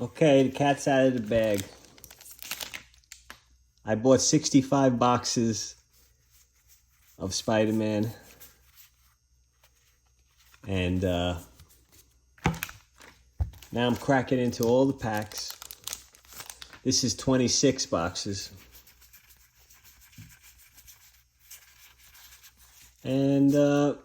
Okay, the cat's out of the bag. I bought 65 boxes of Spider-Man. And now I'm cracking into all the packs. This is 26 boxes. And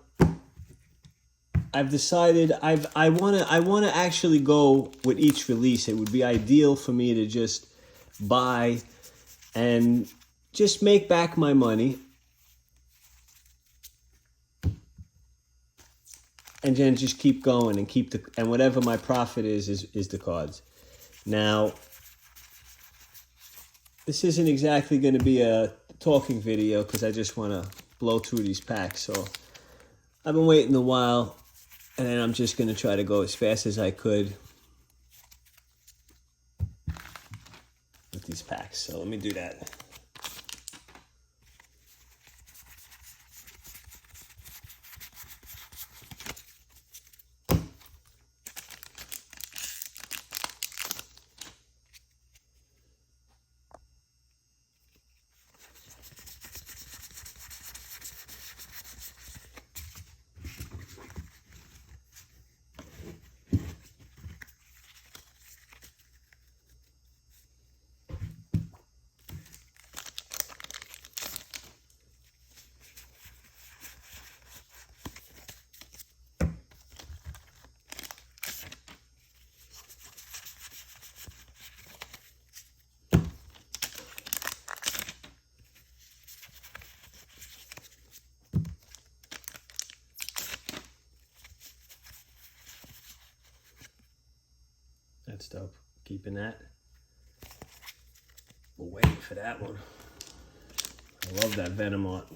I've decided I wanna actually go with each release. It would be ideal for me to just buy and just make back my money, and then just keep going and and whatever my profit is the cards. Now, this isn't exactly going to be a talking video because I just want to blow through these packs. So I've been waiting a while, and then I'm just going to try to go as fast as I could with these packs. So let me do that. That's dope. Keeping that. We're waiting for that one. I love that Venom art.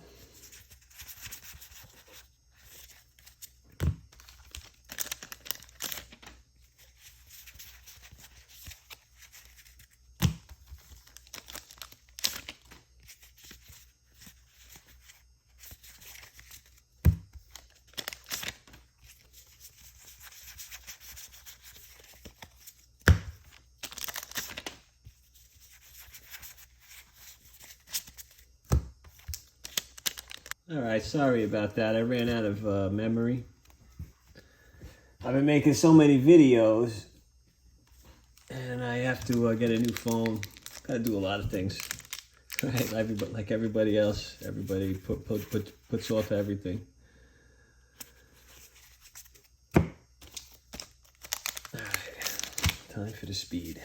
All right, sorry about that. I ran out of memory. I've been making so many videos, and I have to get a new phone. Gotta do a lot of things, right? Like everybody else, everybody puts off everything. All right, time for the speed.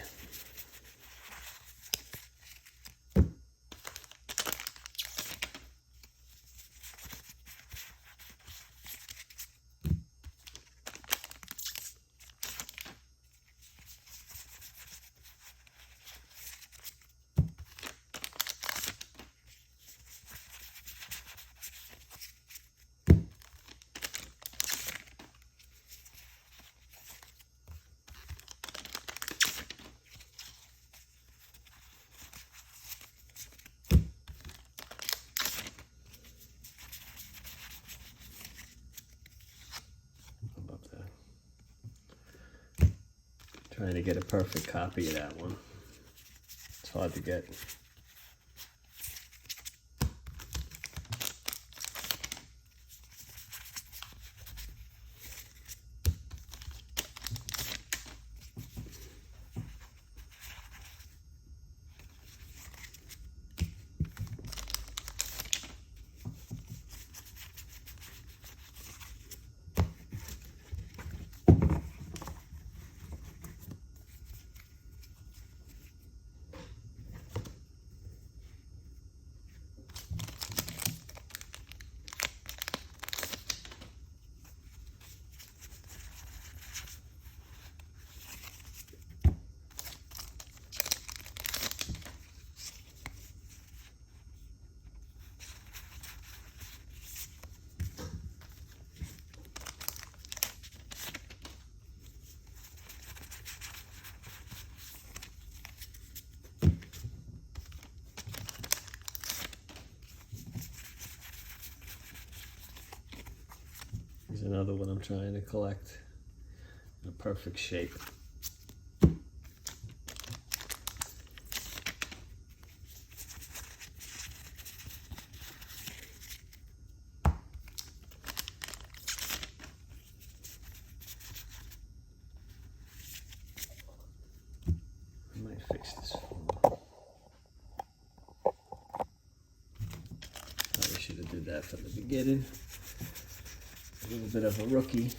Trying to get a perfect copy of that one. It's hard to get. Here's another one I'm trying to collect in a perfect shape. this phone. Probably should have did that from the beginning. A little bit of a rookie.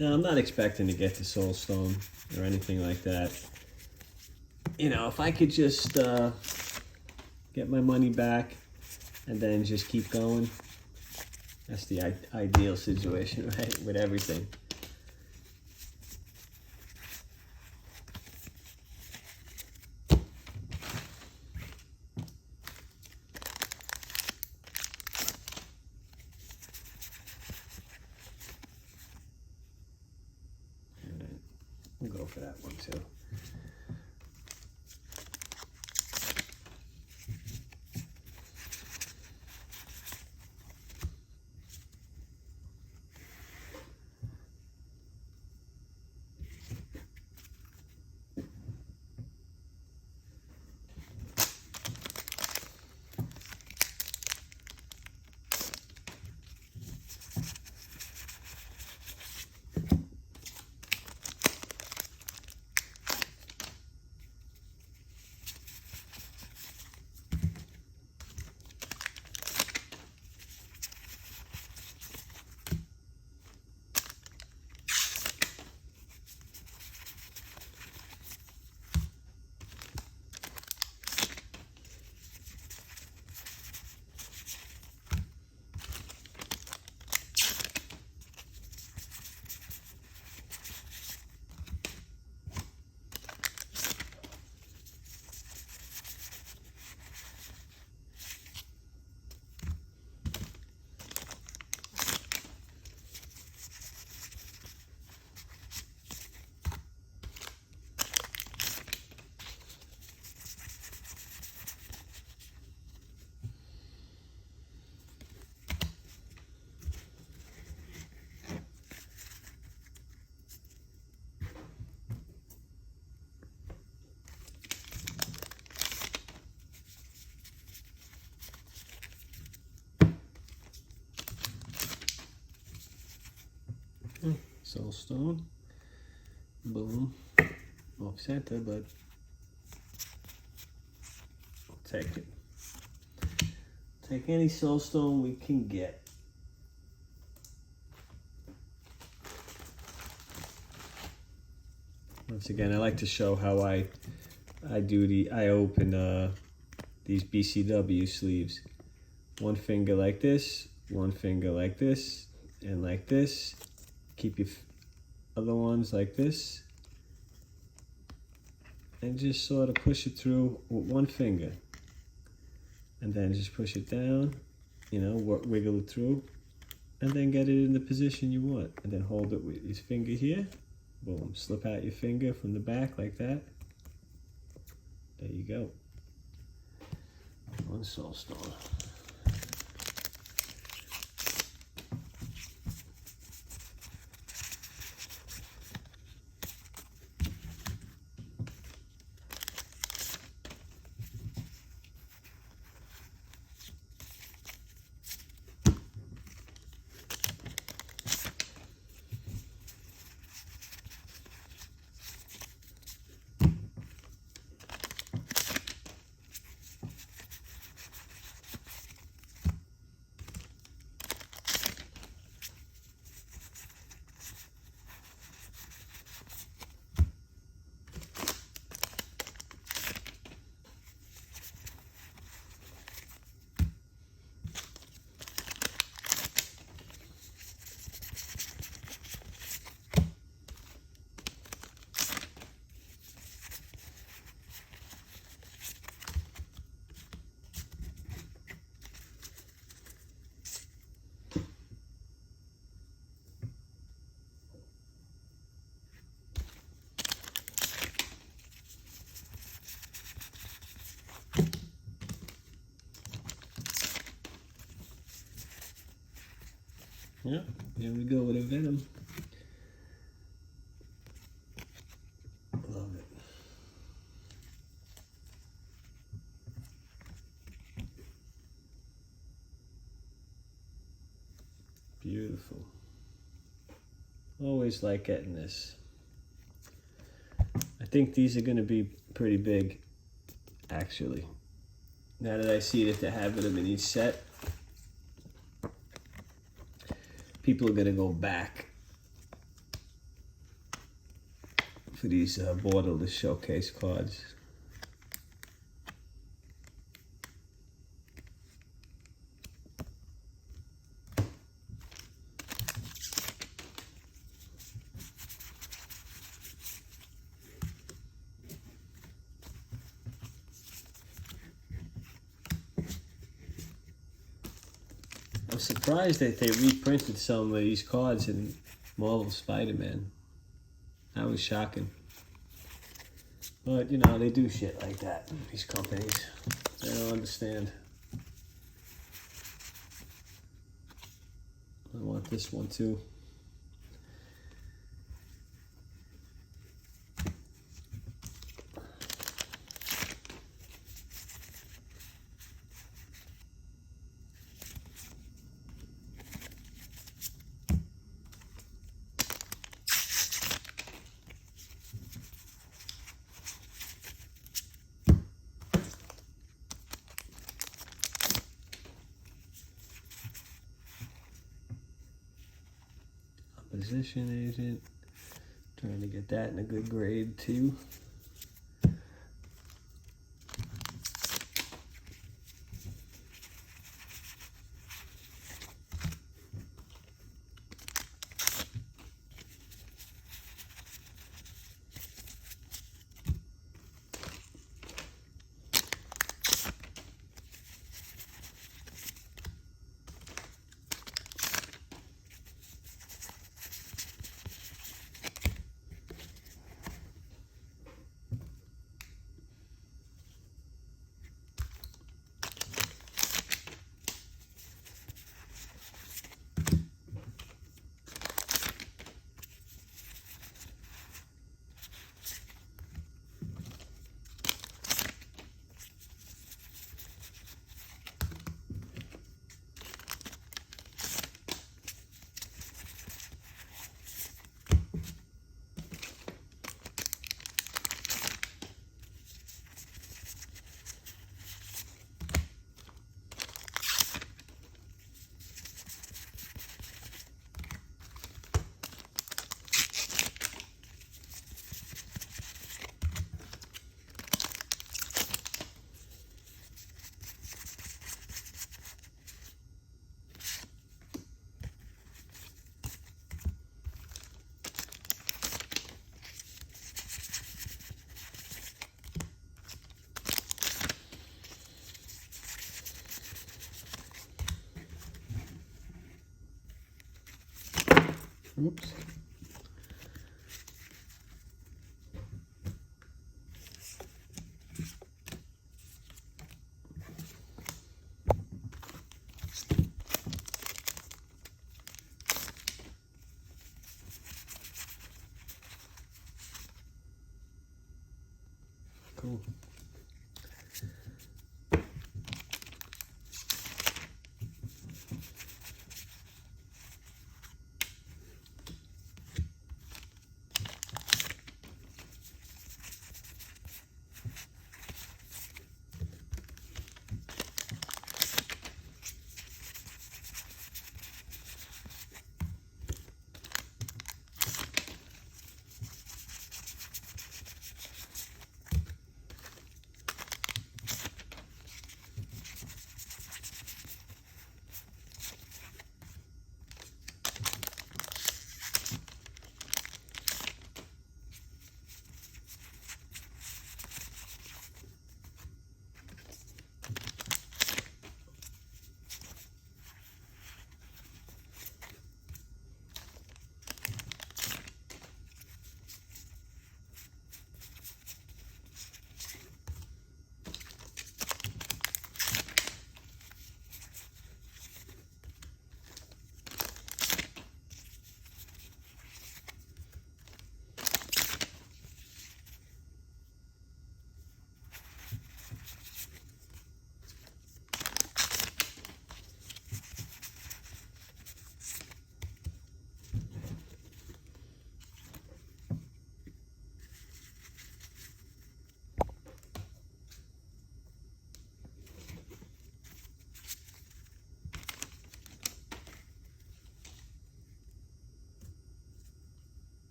Now, I'm not expecting to get to Soulstone or anything like that. You know, if I could just get my money back and then just keep going, that's the ideal situation, right? With everything. We'll go for that one too. Soulstone, boom, off center, but I'll take it. Take any Soulstone we can get. Once again, I like to show how I open these BCW sleeves. One finger like this, one finger like this, and like this. Keep your other ones like this. And just sort of push it through with one finger. And then just push it down, you know, wiggle it through. And then get it in the position you want. And then hold it with your finger here. Boom, slip out your finger from the back like that. There you go. One Soulstone. Yeah, here we go with a Venom. Love it. Beautiful. Always like getting this. I think these are going to be pretty big, actually. Now that I see that they're having them in each set, people are going to go back for these borderless showcase cards. I'm surprised that they reprinted some of these cards in Marvel Spider-Man. That was shocking. But, you know, they do shit like that, these companies. I don't understand. I want this one too. Opposition agent. Trying to get that in a good grade too. Oops. Cool.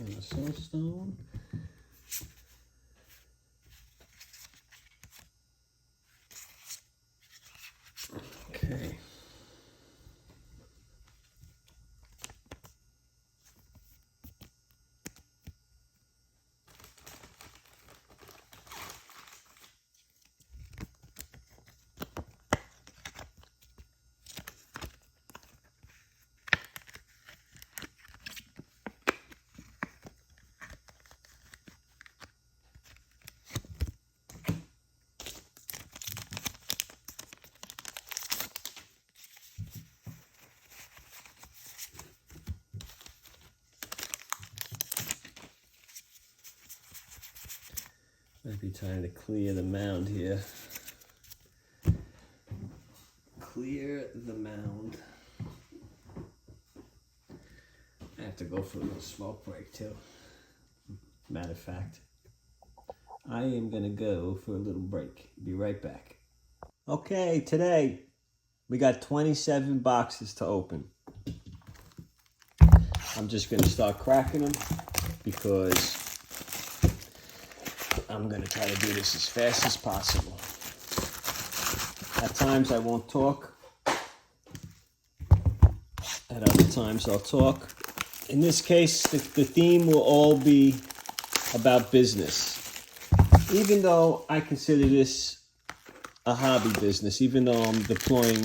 And a soapstone. Okay. Might be time to clear the mound here. Clear the mound. I have to go for a little smoke break too. Matter of fact, I am gonna go for a little break. Be right back. Okay, today we got 27 boxes to open. I'm just gonna start cracking them because I'm gonna try to do this as fast as possible. At times I won't talk. At other times I'll talk. In this case, the theme will all be about business. Even though I consider this a hobby business, even though I'm deploying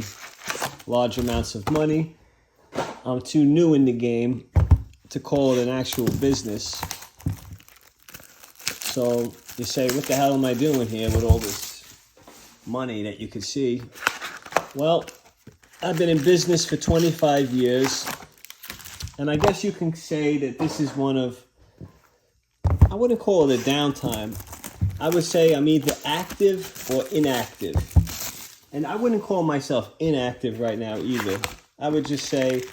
large amounts of money, I'm too new in the game to call it an actual business. So you say, what the hell am I doing here with all this money that you can see? Well, I've been in business for 25 years, and I guess you can say that this is one of, I wouldn't call it a downtime. I would say I'm either active or inactive. And I wouldn't call myself inactive right now either. I would just say,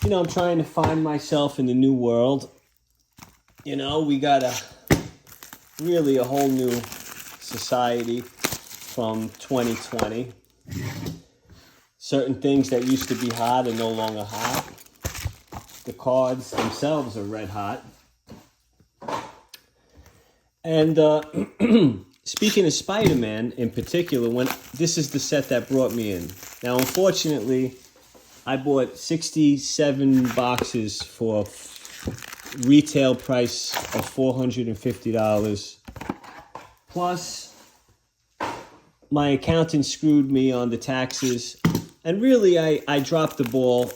you know, I'm trying to find myself in the new world. You know, we got really a whole new society from 2020. Certain things that used to be hot are no longer hot. The cards themselves are red hot. And speaking of Spider-Man in particular, when this is the set that brought me in. Now, unfortunately, I bought 67 boxes for retail price of $450. Plus, my accountant screwed me on the taxes. And really, I dropped the ball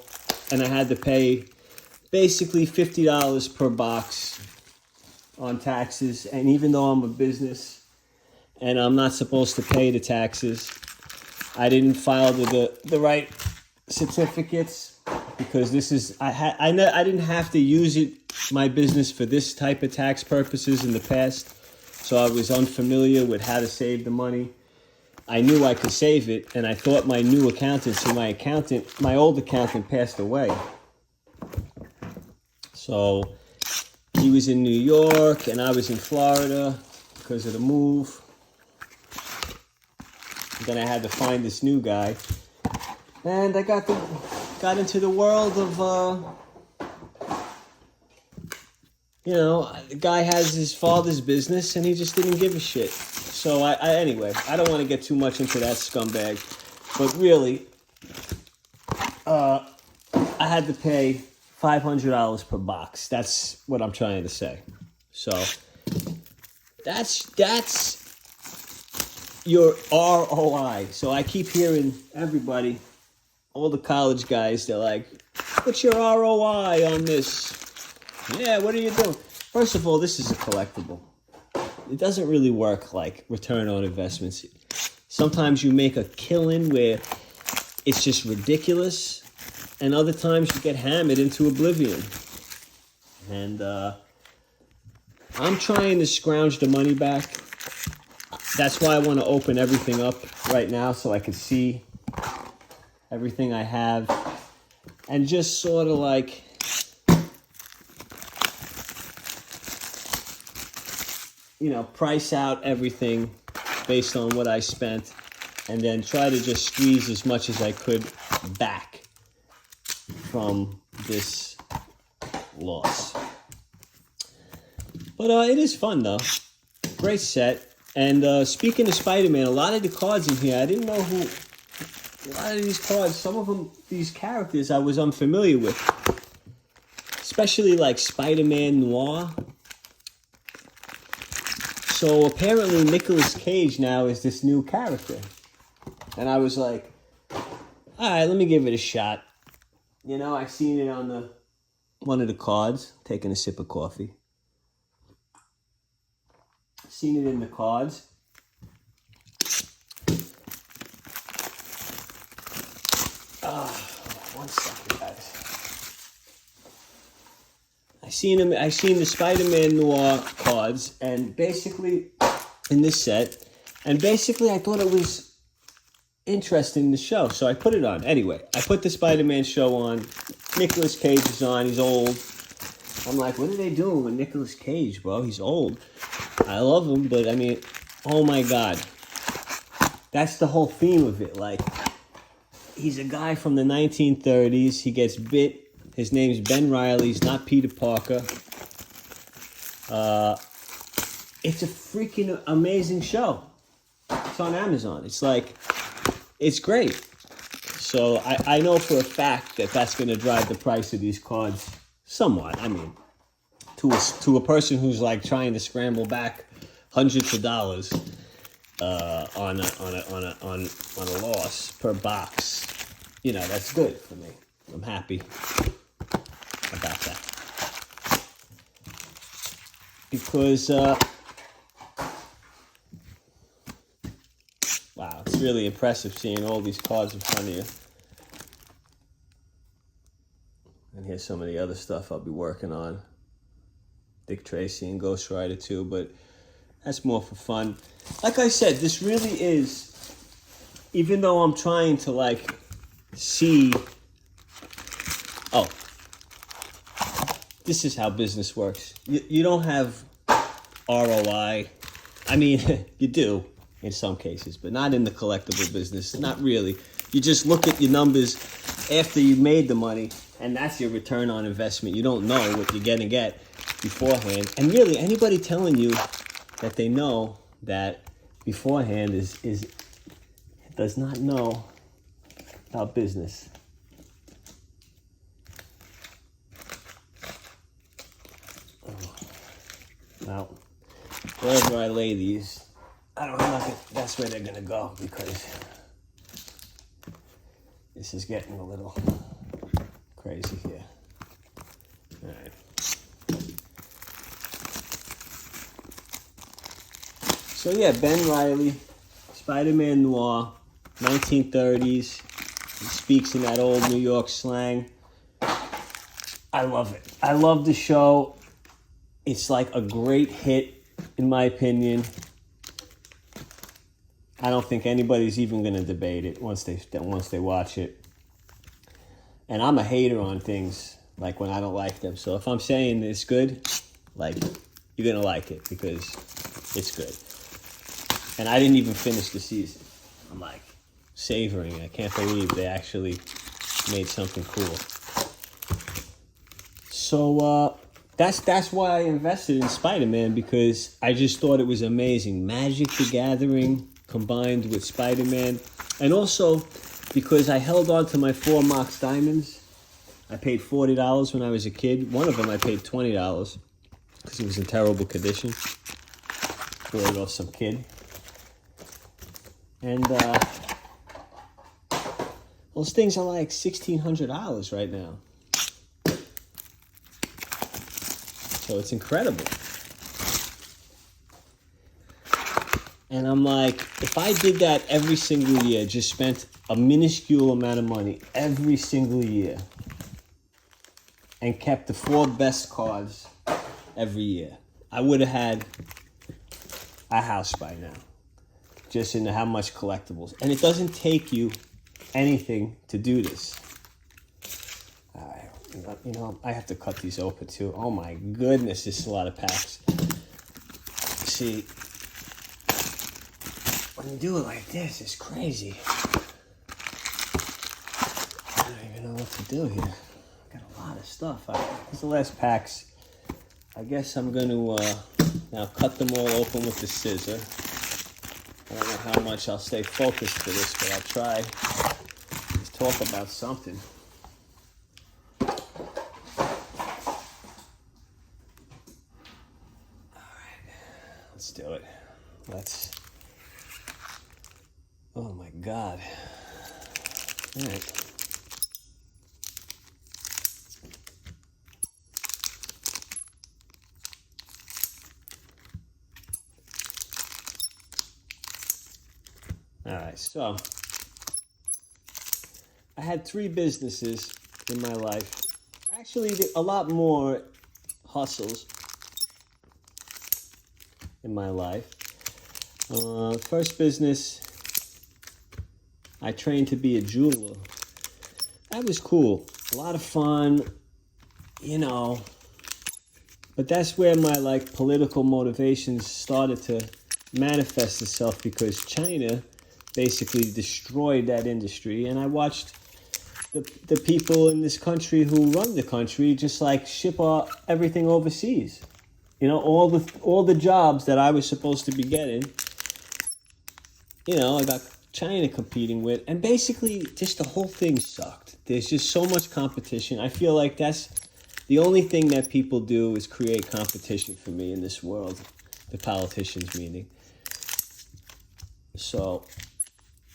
and I had to pay basically $50 per box on taxes. And even though I'm a business and I'm not supposed to pay the taxes, I didn't file the right certificates because this is, I didn't have to use my business for this type of tax purposes in the past. So I was unfamiliar with how to save the money. I knew I could save it, and I thought my new accountant, so my old accountant passed away. So he was in New York, and I was in Florida because of the move. Then I had to find this new guy, and I got into the world of, you know, the guy has his father's business, and he just didn't give a shit. So anyway, I don't want to get too much into that scumbag, but really, I had to pay $500 per box. That's what I'm trying to say. So that's your ROI. So I keep hearing everybody, all the college guys, they're like, "What's your ROI on this?" Yeah, what are you doing? First of all, this is a collectible. It doesn't really work like return on investments. Sometimes you make a killing where it's just ridiculous, and other times you get hammered into oblivion. And I'm trying to scrounge the money back. That's why I want to open everything up right now so I can see everything I have and just sort of like price out everything based on what I spent and then try to just squeeze as much as I could back from this loss. But it is fun, though. Great set. And speaking of Spider-Man, a lot of the cards in here, I didn't know who... A lot of these cards, some of them, these characters I was unfamiliar with. Especially like Spider-Man Noir. So apparently Nicolas Cage now is this new character. And I was like, alright, let me give it a shot. You know, I seen it on one of the cards. Taking a sip of coffee. Seen it in the cards. One second, guys. I seen the Spider-Man Noir cards, and basically in this set, and basically I thought it was interesting, the show, so I put it on. Anyway, I put the Spider-Man show on. Nicolas Cage is on. He's old. I'm like, what are they doing with Nicolas Cage, bro? He's old. I love him, but I mean, oh my God. That's the whole theme of it. Like, he's a guy from the 1930s. He gets bit. His name's Ben Reilly. He's not Peter Parker. It's a freaking amazing show. It's on Amazon. It's like, it's great. So I know for a fact that that's going to drive the price of these cards somewhat. I mean, to a person who's like trying to scramble back hundreds of dollars on a loss per box, you know, that's good for me. I'm happy about that. Because wow, it's really impressive seeing all these cards in front of you. And here's some of the other stuff I'll be working on. Dick Tracy and Ghost Rider 2, but that's more for fun. Like I said, this really is, even though I'm trying to like see, oh, this is how business works. You don't have ROI. I mean, you do in some cases, but not in the collectible business. Not really. You just look at your numbers after you made the money, and that's your return on investment. You don't know what you're going to get beforehand. And really, anybody telling you that they know that beforehand does not know about business. Now, wherever I lay these, I don't know if that's where they're gonna go, because this is getting a little crazy here. All right. So yeah, Ben Reilly, Spider-Man Noir, 1930s. He speaks in that old New York slang. I love it. I love the show. It's like a great hit, in my opinion. I don't think anybody's even going to debate it once they watch it. And I'm a hater on things like when I don't like them. So if I'm saying it's good, like, you're going to like it because it's good. And I didn't even finish the season. I'm like savoring it. I can't believe they actually made something cool. So that's why I invested in Spider-Man, because I just thought it was amazing. Magic the Gathering combined with Spider-Man. And also because I held on to my 4 Mox Diamonds. I paid $40 when I was a kid. One of them I paid $20 because it was in terrible condition. Bought it off some kid. And those things are like $1,600 right now. So it's incredible. And I'm like, if I did that every single year, just spent a minuscule amount of money every single year, and kept the 4 best cards every year, I would have had a house by now. Just in how much collectibles. And it doesn't take you anything to do this. You know, I have to cut these open too. Oh my goodness, this is a lot of packs. See, when you do it like this, it's crazy. I don't even know what to do here. Got a lot of stuff. These are the last packs. I guess I'm going to Now cut them all open with the scissor. I don't know how much I'll stay focused for this, but I'll try to talk about something. Let's do it. Oh my God. All right. All right, so I had 3 businesses in my life. Actually, a lot more hustles in my life. First business, I trained to be a jeweler. That was cool. A lot of fun, you know. But that's where my political motivations started to manifest itself, because China basically destroyed that industry, and I watched the people in this country who run the country just ship everything overseas. You know, all the jobs that I was supposed to be getting, you know, I got China competing with, and basically just the whole thing sucked. There's just so much competition. I feel like that's the only thing that people do is create competition for me in this world, the politicians meaning. So,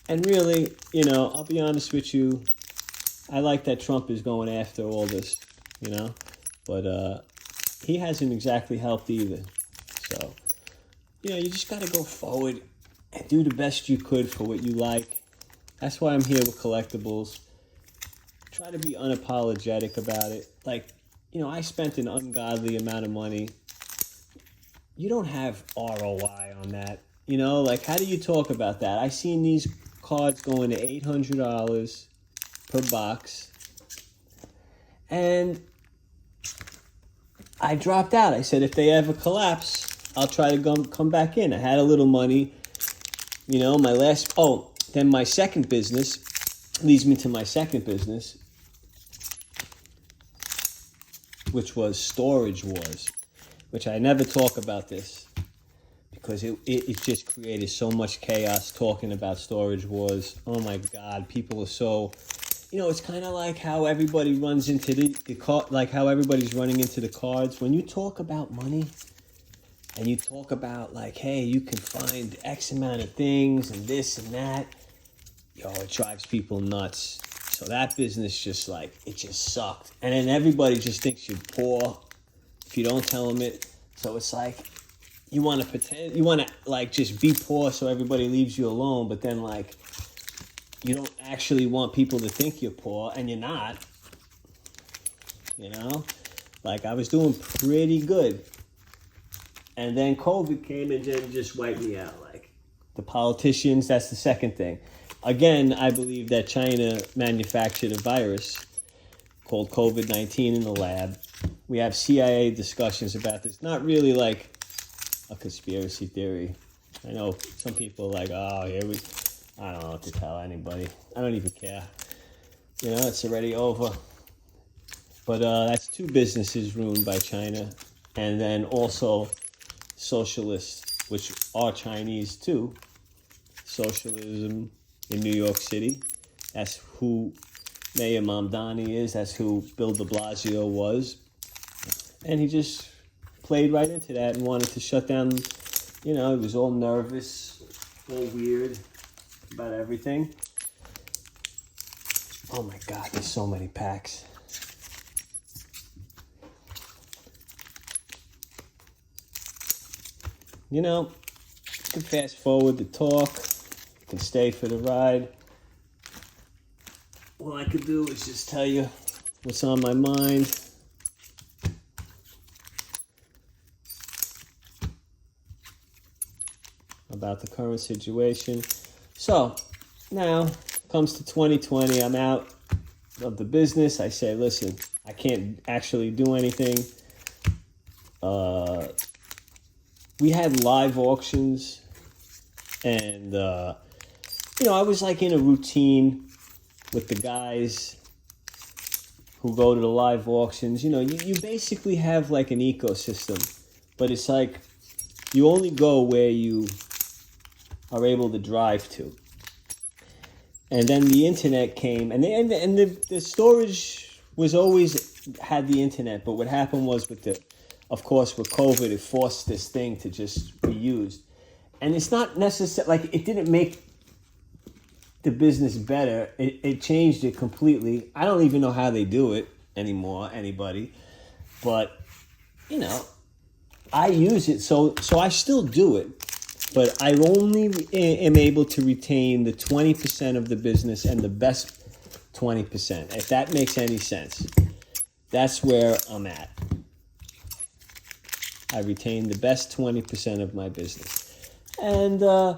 and really, you know, I'll be honest with you, I like that Trump is going after all this, you know, but he hasn't exactly helped either. So, you know, you just got to go forward and do the best you could for what you like. That's why I'm here with collectibles. Try to be unapologetic about it. You know, I spent an ungodly amount of money. You don't have ROI on that. You know, how do you talk about that? I seen these cards going to $800 per box. And I dropped out. I said, if they ever collapse, I'll try to come back in. I had a little money. You know, then my second business leads me to my second business, which was Storage Wars, which I never talk about this because it just created so much chaos talking about Storage Wars. Oh my God, people are so, you know, it's kind of like how everybody runs into the car, like how everybody's running into the cards. When you talk about money and you talk about hey, you can find X amount of things and this and that, yo, it drives people nuts. So that business just it just sucked. And then everybody just thinks you're poor if you don't tell them it. So it's you want to pretend, you want to just be poor so everybody leaves you alone. But then you don't actually want people to think you're poor, and you're not. You know? I was doing pretty good. And then COVID came and then just wiped me out. The politicians, that's the second thing. Again, I believe that China manufactured a virus called COVID-19 in the lab. We have CIA discussions about this. Not really a conspiracy theory. I know some people I don't know what to tell anybody. I don't even care. You know, it's already over. But that's 2 businesses ruined by China. And then also socialists, which are Chinese too. Socialism in New York City. That's who Mayor Mamdani is. That's who Bill de Blasio was. And he just played right into that and wanted to shut down. You know, he was all nervous, all weird about everything. Oh my God, there's so many packs. You know, you can fast forward the talk. You can stay for the ride. All I could do is just tell you what's on my mind. About the current situation. So, now, comes to 2020, I'm out of the business. I say, listen, I can't actually do anything. We had live auctions, and, you know, I was in a routine with the guys who go to the live auctions. You know, you basically have an ecosystem, but it's you only go where you are able to drive to. And then the internet came, and the storage was always had the internet. But what happened was of course, with COVID, it forced this thing to just be used. And it's not necessarily, like, it didn't make the business better. It changed it completely. I don't even know how they do it anymore, anybody. But, I use it, so I still do it. But I only am able to retain the 20% of the business and the best 20%, if that makes any sense. That's where I'm at. I retain the best 20% of my business. And, I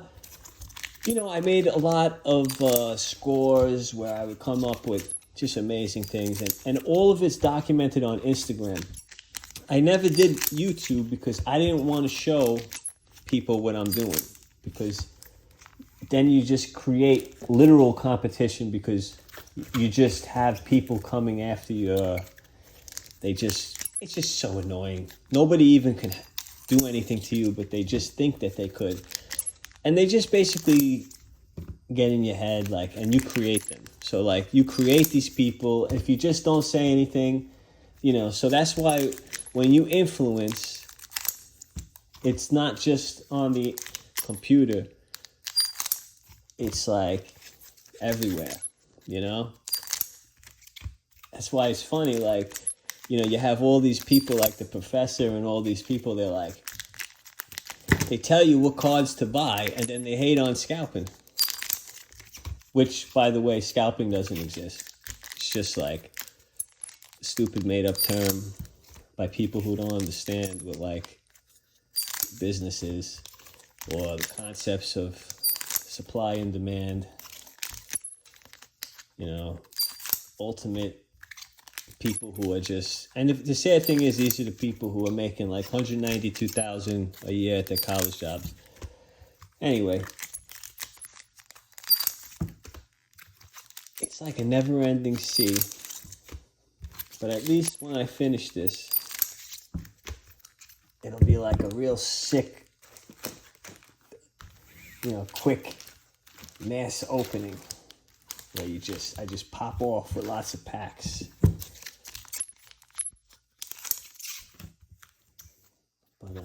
made a lot of scores where I would come up with just amazing things. And all of it's documented on Instagram. I never did YouTube because I didn't want to show people what I'm doing, because then you just create literal competition, because you just have people coming after you. It's just so annoying. Nobody even can do anything to you, but they just think that they could. And they just basically get in your head, and you create them. So, you create these people. If you just don't say anything, so that's why when you influence, it's not just on the computer. It's everywhere, That's why it's funny, you have all these people like the professor and all these people, they tell you what cards to buy, and then they hate on scalping. Which, by the way, scalping doesn't exist. It's just a stupid made-up term by people who don't understand what, business is, or the concepts of supply and demand. Ultimate people who are just, and the sad thing is, these are the people who are making $192,000 a year at their college jobs. Anyway, it's like a never-ending sea. But at least when I finish this, it'll be like a real sick, quick mass opening where I just pop off with lots of packs. But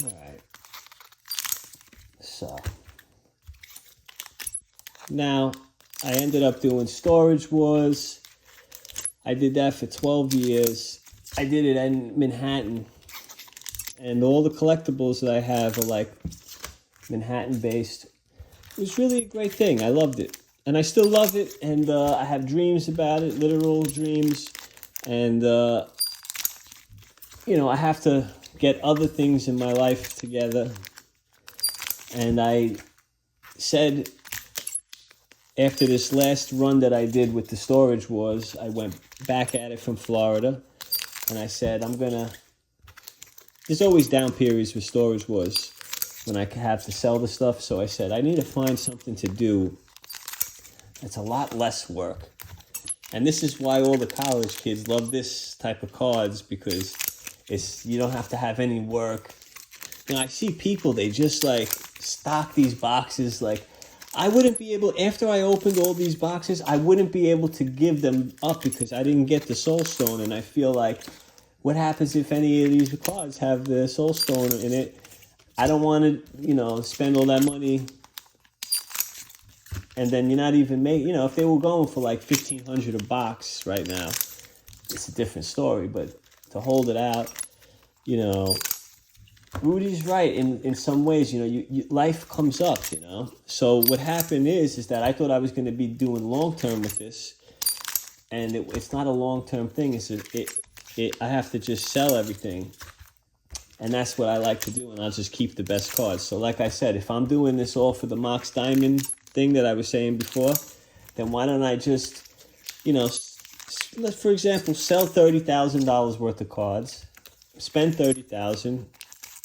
all right. So now I ended up doing Storage Wars. I did that for 12 years. I did it in Manhattan. And all the collectibles that I have are Manhattan based. It was really a great thing. I loved it. And I still love it. And I have dreams about it, literal dreams. And, I have to get other things in my life together. And I said, after this last run that I did with the Storage Wars, I went back at it from Florida. And I said, there's always down periods with Storage Wars when I have to sell the stuff. So I said, I need to find something to do that's a lot less work. And this is why all the college kids love this type of cards, because you don't have to have any work. I see people, they just stock these boxes. I wouldn't be able, after I opened all these boxes, I wouldn't be able to give them up because I didn't get the Soul Stone. And I feel what happens if any of these cards have the Soul Stone in it? I don't want to, spend all that money. And then you're not even making, if they were going for $1,500 a box right now, it's a different story. But to hold it out, Rudy's right in some ways. Life comes up. So what happened is that I thought I was going to be doing long term with this, and it's not a long term thing. I have to just sell everything, and that's what I like to do. And I'll just keep the best cards. So like I said, if I'm doing this all for the Mox Diamond thing that I was saying before, then why don't I just, let's, for example, sell $30,000 worth of cards, spend $30,000.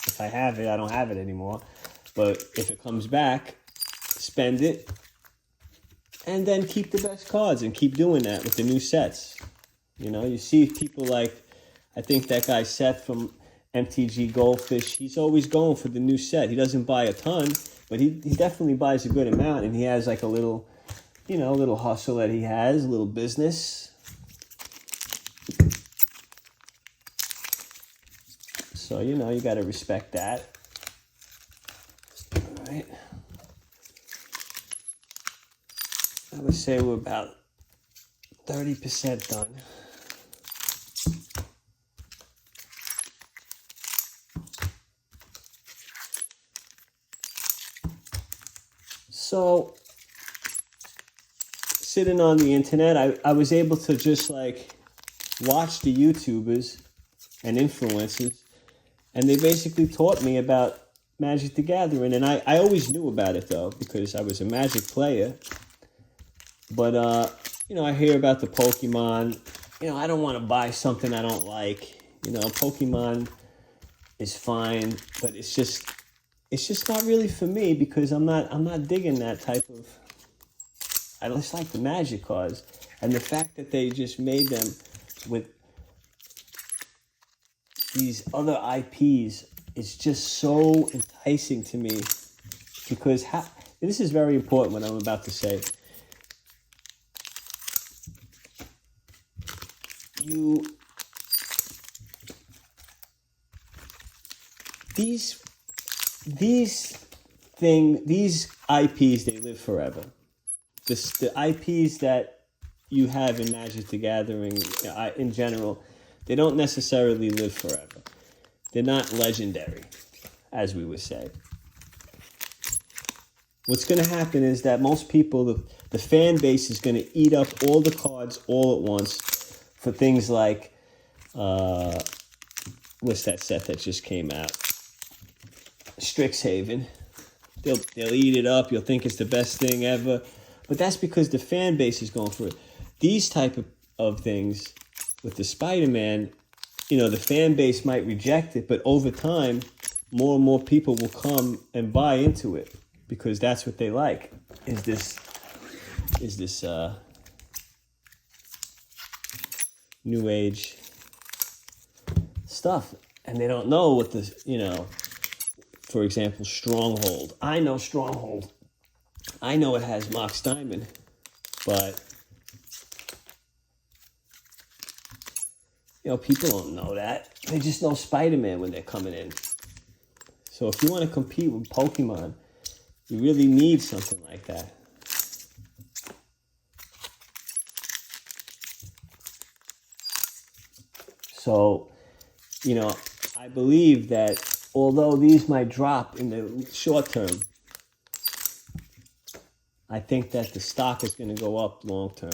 If I have it, I don't have it anymore. But if it comes back, spend it, and then keep the best cards and keep doing that with the new sets. You know, you see people like, I think that guy Seth from MTG Goldfish, he's always going for the new set. He doesn't buy a ton, but he definitely buys a good amount, and he has like a little, you know, little hustle that he has, a little business. So, you know, you got to respect that. All right. I would say we're about 30% done. So, sitting on the internet, I was able to just like watch the YouTubers and influencers, and they basically taught me about Magic the Gathering. And I always knew about it though, because I was a Magic player. But, you know, I hear about the Pokemon. You know, I don't want to buy something I don't like. You know, Pokemon is fine, but it's just not really for me, because I'm not digging that type of. I just like the Magic cards, and the fact that they just made them with these other IPs is just so enticing to me, because this is very important what I'm about to say. These IPs, they live forever. The IPs that you have in Magic the Gathering, in general, they don't necessarily live forever. They're not legendary, as we would say. What's going to happen is that most people, the fan base is going to eat up all the cards all at once for things like, what's that set that just came out? Strixhaven. They'll eat it up. You'll think it's the best thing ever. But that's because the fan base is going for it. These type of things with the Spider-Man, you know, the fan base might reject it, but over time, more and more people will come and buy into it, because that's what they like, is this new age stuff. And they don't know what the, you know, for example, Stronghold. I know Stronghold. I know it has Mox Diamond, but, you know, people don't know that. They just know Spider-Man when they're coming in. So if you want to compete with Pokemon, you really need something like that. So, you know, I believe that although these might drop in the short term, I think that the stock is going to go up long term.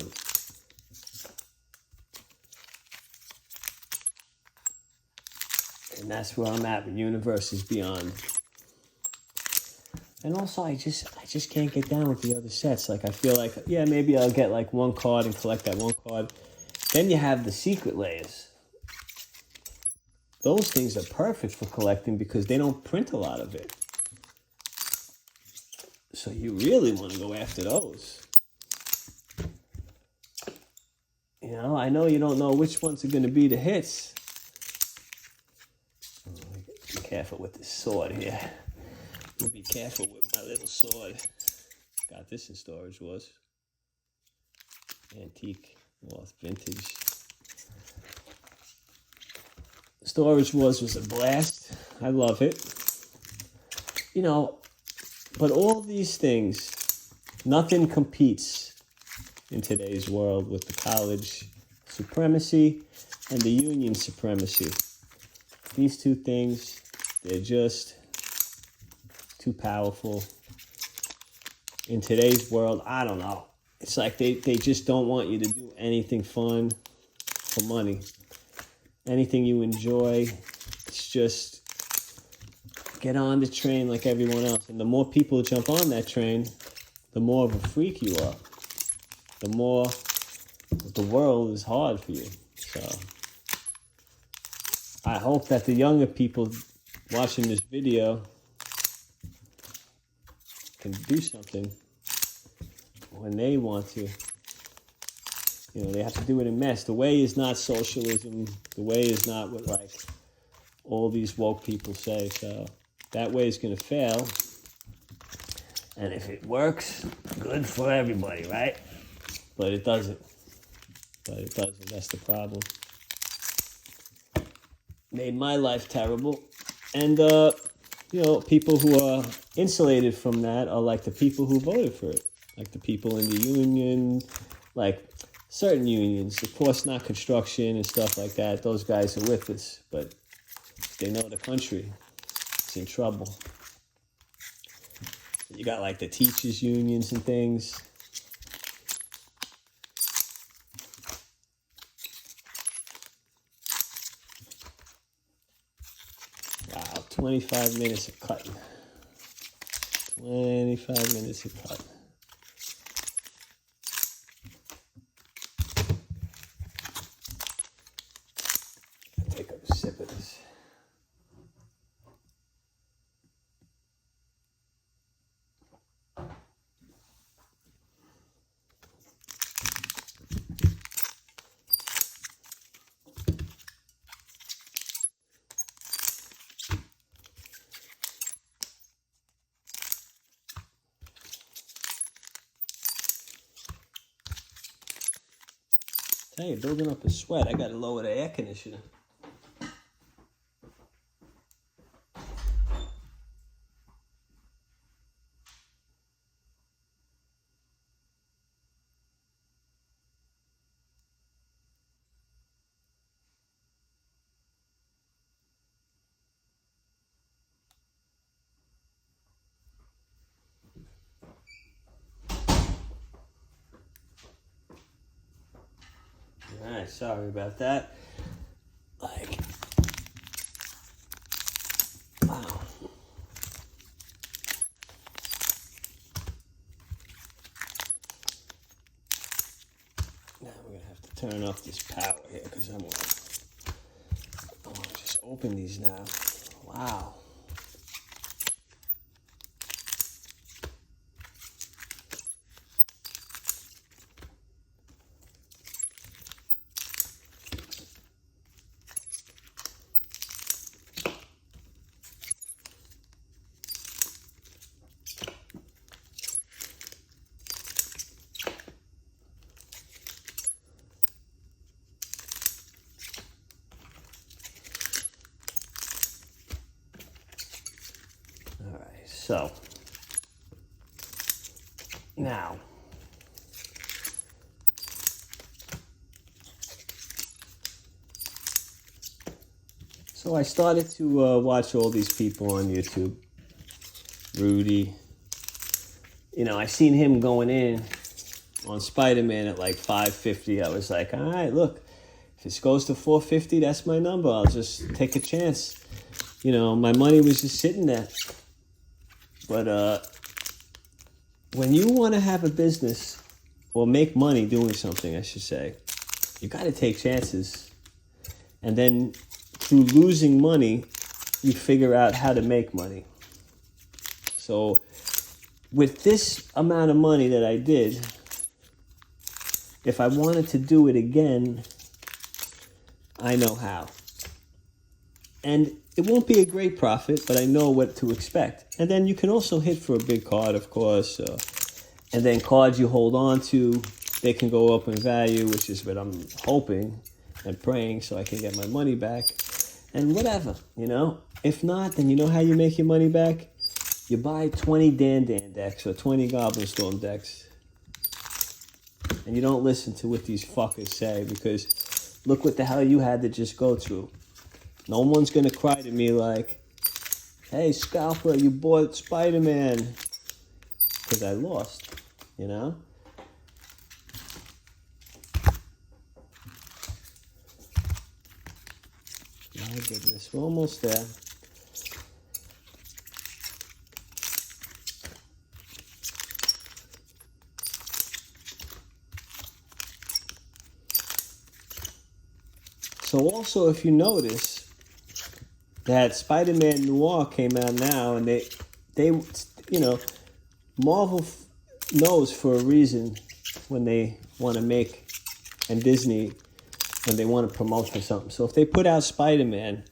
And that's where I'm at with Universes Beyond. And also, I just can't get down with the other sets. Like, I feel like, yeah, maybe I'll get like one card and collect that one card. Then you have the secret layers. Those things are perfect for collecting because they don't print a lot of it. So you really want to go after those. You know, I know you don't know which ones are going to be the hits. Be careful with this sword here. Be careful with my little sword. Got this in Storage Wars. Antique. Well, it's vintage. Storage Wars was a blast. I love it. You know, but all these things, nothing competes in today's world with the college supremacy and the union supremacy. These two things, they're just too powerful. In today's world, I don't know. It's like they just don't want you to do anything fun for money. Anything you enjoy, it's just get on the train like everyone else. And the more people jump on that train, the more of a freak you are. The more the world is hard for you. So I hope that the younger people watching this video can do something when they want to. You know, they have to do it in mass. The way is not socialism. The way is not what, like, all these woke people say. So that way is going to fail. And if it works, good for everybody, right? But it doesn't. That's the problem. Made my life terrible. And, you know, people who are insulated from that are like the people who voted for it. Like the people in the union, like certain unions, of course not construction and stuff like that. Those guys are with us, but they know the country is in trouble. You got like the teachers unions and things. Wow, 25 minutes of cutting. 25 minutes of cutting. Take a sip of this. Hey, building up a sweat. I gotta lower the air conditioner. Alright, sorry about that. Like, wow. Now we're gonna have to turn off this power here because I want to just open these now. Wow. So, now, so I started to watch all these people on YouTube. Rudy, you know, I seen him going in on Spider-Man at like 550. I was like, all right, look, if this goes to 450, that's my number. I'll just take a chance. You know, my money was just sitting there. But when you want to have a business or make money doing something, I should say, you got to take chances. And then through losing money, you figure out how to make money. So with this amount of money that I did, if I wanted to do it again, I know how. And it won't be a great profit, but I know what to expect. And then you can also hit for a big card, of course. And then cards you hold on to, they can go up in value, which is what I'm hoping and praying so I can get my money back. And whatever, you know. If not, then you know how you make your money back? You buy 20 Dan decks or 20 Goblin Storm decks. And you don't listen to what these fuckers say because look what the hell you had to just go through. No one's going to cry to me like, hey, Scalper, you bought Spider-Man. Because I lost, you know? My goodness, we're almost there. So also, if you notice, that Spider-Man Noir came out now, and they, you know, Marvel knows for a reason when they want to make, and Disney, when they want to promote for something. So if they put out Spider-Man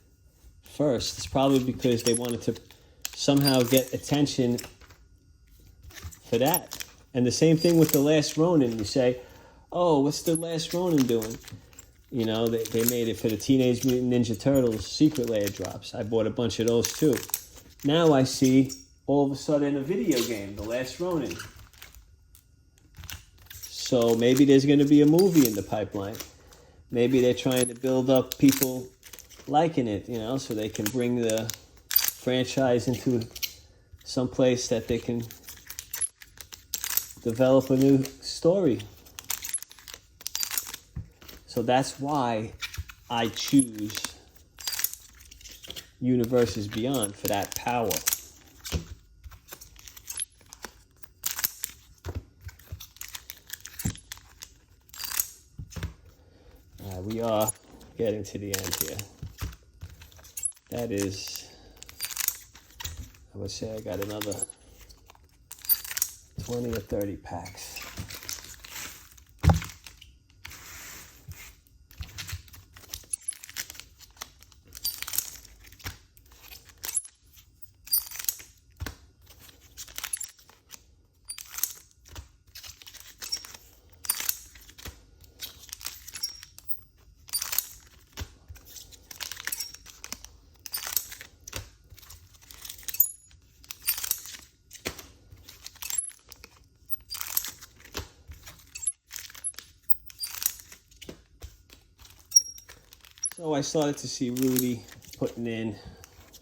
first, it's probably because they wanted to somehow get attention for that. And the same thing with The Last Ronin. You say, oh, what's The Last Ronin doing? You know, they made it for the Teenage Mutant Ninja Turtles Secret Lair drops. I bought a bunch of those too. Now I see, all of a sudden, a video game, The Last Ronin. So maybe there's going to be a movie in the pipeline. Maybe they're trying to build up people liking it, you know, so they can bring the franchise into some place that they can develop a new story. So that's why I choose Universes Beyond, for that power. We are getting to the end here. That is, I would say I got another 20 or 30 packs. So I started to see Rudy putting in.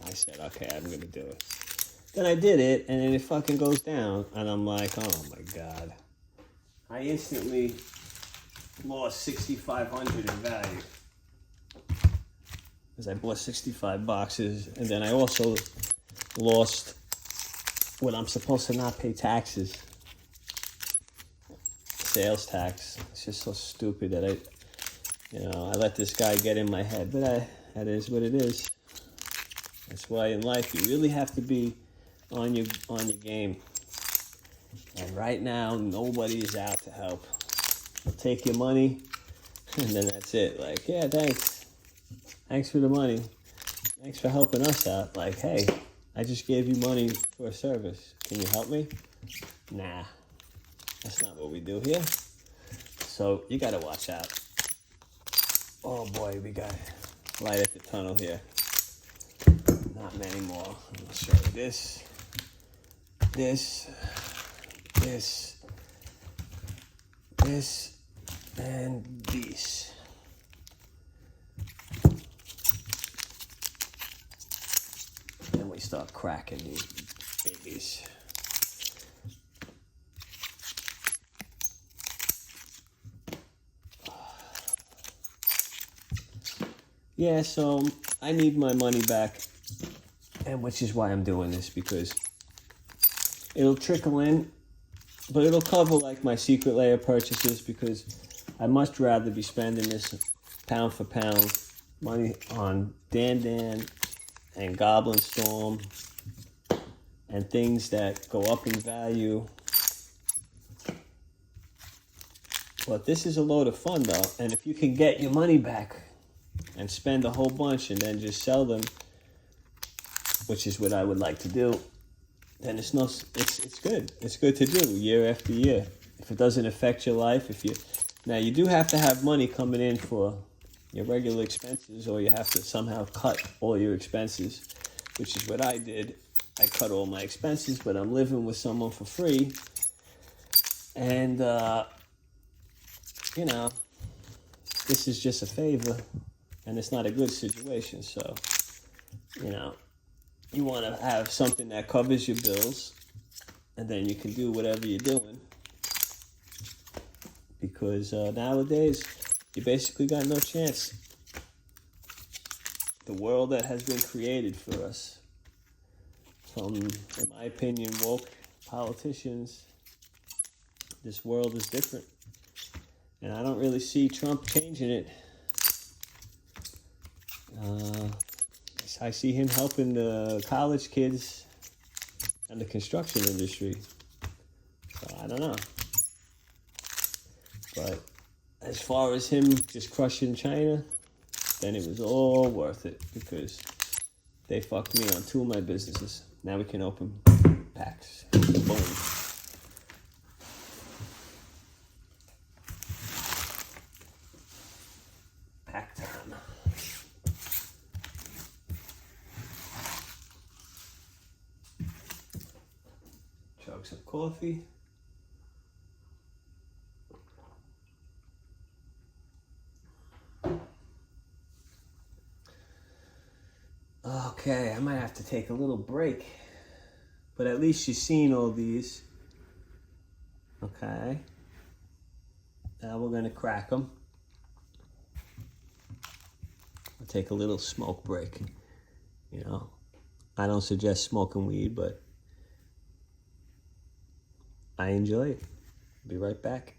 I said, okay, I'm going to do it. Then I did it, and then it fucking goes down. And I'm like, oh my God. I instantly lost 6,500 in value. Because I bought 65 boxes. And then I also lost what I'm supposed to not pay taxes. Sales tax. It's just so stupid that I let this guy get in my head, but that is what it is. That's why in life you really have to be on your game. And right now, nobody is out to help. They'll take your money, and then that's it. Like, yeah, thanks. Thanks for the money. Thanks for helping us out. Like, hey, I just gave you money for a service. Can you help me? Nah, that's not what we do here. So you gotta watch out. Oh boy, we got light at the tunnel here. Not many more. I'll show you this, and these. Then we start cracking these babies. Yeah, so I need my money back, and which is why I'm doing this, because it'll trickle in, but it'll cover like my Secret Lair purchases, because I much rather be spending this pound for pound money on Dan Dan and Goblin Storm and things that go up in value. But this is a load of fun though, and if you can get your money back and spend a whole bunch and then just sell them, which is what I would like to do, then it's good. It's good to do year after year. If it doesn't affect your life, now you do have to have money coming in for your regular expenses, or you have to somehow cut all your expenses, which is what I did. I cut all my expenses, but I'm living with someone for free, and this is just a favor. And it's not a good situation, so, you want to have something that covers your bills, and then you can do whatever you're doing. Because nowadays, you basically got no chance. The world that has been created for us, from, in my opinion, woke politicians, this world is different. And I don't really see Trump changing it. I see him helping the college kids and the construction industry. So I don't know. But as far as him just crushing China, then it was all worth it because they fucked me on 2 of my businesses. Now we can open packs. Boom. Pack time. Chug some coffee. Okay, I might have to take a little break. But at least you've seen all these. Okay. Now we're gonna crack them. I'll take a little smoke break. You know, I don't suggest smoking weed, but I enjoy it. Be right back.